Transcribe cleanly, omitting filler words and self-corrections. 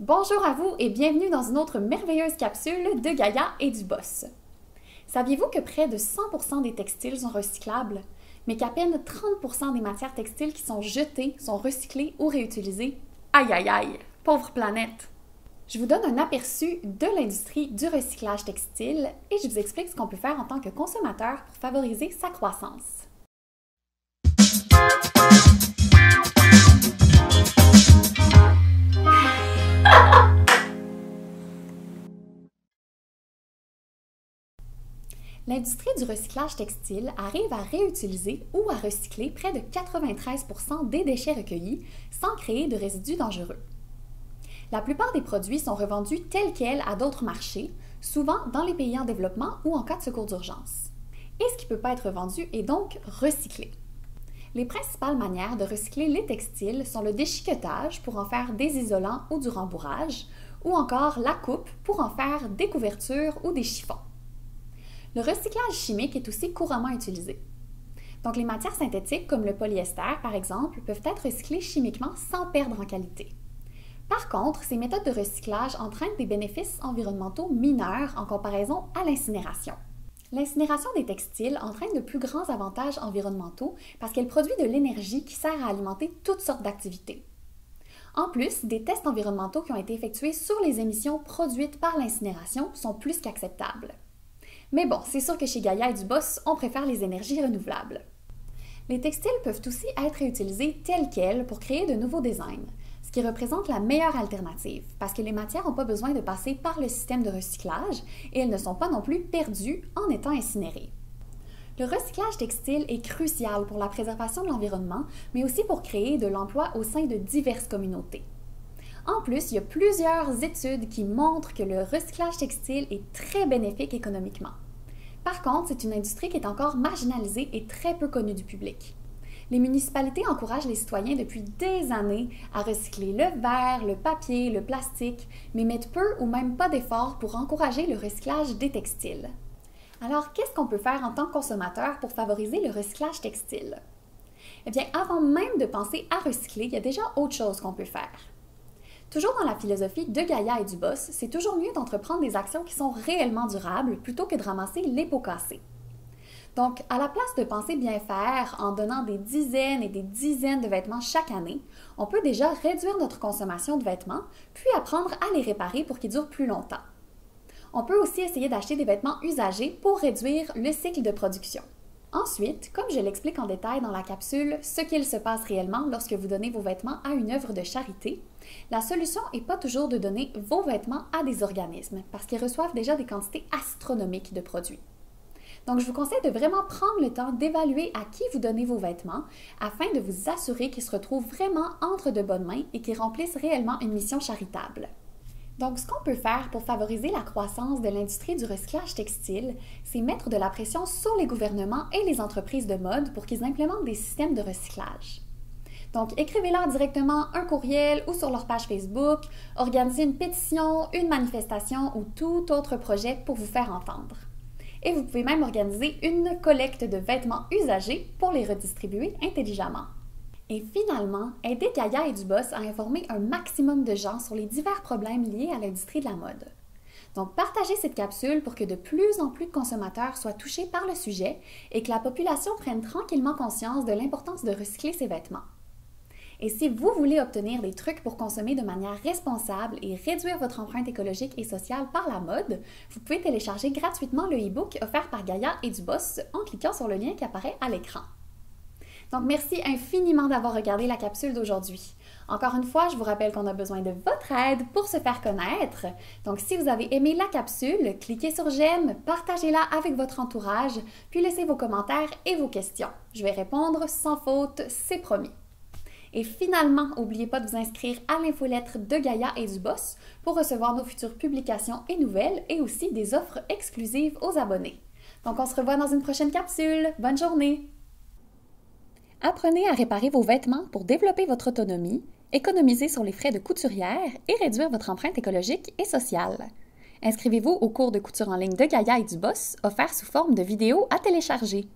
Bonjour à vous et bienvenue dans une autre merveilleuse capsule de Gaïa et du Boss. Saviez-vous que près de 100% des textiles sont recyclables, mais qu'à peine 30% des matières textiles qui sont jetées sont recyclées ou réutilisées? Aïe aïe aïe, pauvre planète! Je vous donne un aperçu de l'industrie du recyclage textile et je vous explique ce qu'on peut faire en tant que consommateur pour favoriser sa croissance. L'industrie du recyclage textile arrive à réutiliser ou à recycler près de 93% des déchets recueillis sans créer de résidus dangereux. La plupart des produits sont revendus tels quels à d'autres marchés, souvent dans les pays en développement ou en cas de secours d'urgence. Et ce qui ne peut pas être vendu est donc recyclé. Les principales manières de recycler les textiles sont le déchiquetage pour en faire des isolants ou du rembourrage, ou encore la coupe pour en faire des couvertures ou des chiffons. Le recyclage chimique est aussi couramment utilisé. Donc les matières synthétiques comme le polyester par exemple peuvent être recyclées chimiquement sans perdre en qualité. Par contre, ces méthodes de recyclage entraînent des bénéfices environnementaux mineurs en comparaison à l'incinération. L'incinération des textiles entraîne de plus grands avantages environnementaux parce qu'elle produit de l'énergie qui sert à alimenter toutes sortes d'activités. En plus, des tests environnementaux qui ont été effectués sur les émissions produites par l'incinération sont plus qu'acceptables. Mais bon, c'est sûr que chez Gaïa et du Boss, on préfère les énergies renouvelables. Les textiles peuvent aussi être réutilisés tels quels pour créer de nouveaux designs, ce qui représente la meilleure alternative, parce que les matières n'ont pas besoin de passer par le système de recyclage et elles ne sont pas non plus perdues en étant incinérées. Le recyclage textile est crucial pour la préservation de l'environnement, mais aussi pour créer de l'emploi au sein de diverses communautés. En plus, il y a plusieurs études qui montrent que le recyclage textile est très bénéfique économiquement. Par contre, c'est une industrie qui est encore marginalisée et très peu connue du public. Les municipalités encouragent les citoyens depuis des années à recycler le verre, le papier, le plastique, mais mettent peu ou même pas d'efforts pour encourager le recyclage des textiles. Alors, qu'est-ce qu'on peut faire en tant que consommateur pour favoriser le recyclage textile? Eh bien, avant même de penser à recycler, il y a déjà autre chose qu'on peut faire. Toujours dans la philosophie de Gaïa et du Boss, c'est toujours mieux d'entreprendre des actions qui sont réellement durables plutôt que de ramasser les pots cassés. Donc, à la place de penser bien faire en donnant des dizaines et des dizaines de vêtements chaque année, on peut déjà réduire notre consommation de vêtements, puis apprendre à les réparer pour qu'ils durent plus longtemps. On peut aussi essayer d'acheter des vêtements usagés pour réduire le cycle de production. Ensuite, comme je l'explique en détail dans la capsule « Ce qu'il se passe réellement lorsque vous donnez vos vêtements à une œuvre de charité », la solution n'est pas toujours de donner vos vêtements à des organismes, parce qu'ils reçoivent déjà des quantités astronomiques de produits. Donc, je vous conseille de vraiment prendre le temps d'évaluer à qui vous donnez vos vêtements afin de vous assurer qu'ils se retrouvent vraiment entre de bonnes mains et qu'ils remplissent réellement une mission charitable. Donc, ce qu'on peut faire pour favoriser la croissance de l'industrie du recyclage textile, c'est mettre de la pression sur les gouvernements et les entreprises de mode pour qu'ils implémentent des systèmes de recyclage. Donc, écrivez-leur directement un courriel ou sur leur page Facebook, organisez une pétition, une manifestation ou tout autre projet pour vous faire entendre. Et vous pouvez même organiser une collecte de vêtements usagés pour les redistribuer intelligemment. Et finalement, aidez Gaïa et du Boss à informer un maximum de gens sur les divers problèmes liés à l'industrie de la mode. Donc, partagez cette capsule pour que de plus en plus de consommateurs soient touchés par le sujet et que la population prenne tranquillement conscience de l'importance de recycler ses vêtements. Et si vous voulez obtenir des trucs pour consommer de manière responsable et réduire votre empreinte écologique et sociale par la mode, vous pouvez télécharger gratuitement le e-book offert par Gaïa et du Boss en cliquant sur le lien qui apparaît à l'écran. Donc, merci infiniment d'avoir regardé la capsule d'aujourd'hui. Encore une fois, je vous rappelle qu'on a besoin de votre aide pour se faire connaître. Donc, si vous avez aimé la capsule, cliquez sur j'aime, partagez-la avec votre entourage, puis laissez vos commentaires et vos questions. Je vais répondre sans faute, c'est promis. Et finalement, n'oubliez pas de vous inscrire à l'infolettre de Gaïa et du Boss pour recevoir nos futures publications et nouvelles et aussi des offres exclusives aux abonnés. Donc, on se revoit dans une prochaine capsule. Bonne journée! Apprenez à réparer vos vêtements pour développer votre autonomie, économiser sur les frais de couturière et réduire votre empreinte écologique et sociale. Inscrivez-vous au cours de couture en ligne de Gaïa et du Boss, offert sous forme de vidéos à télécharger.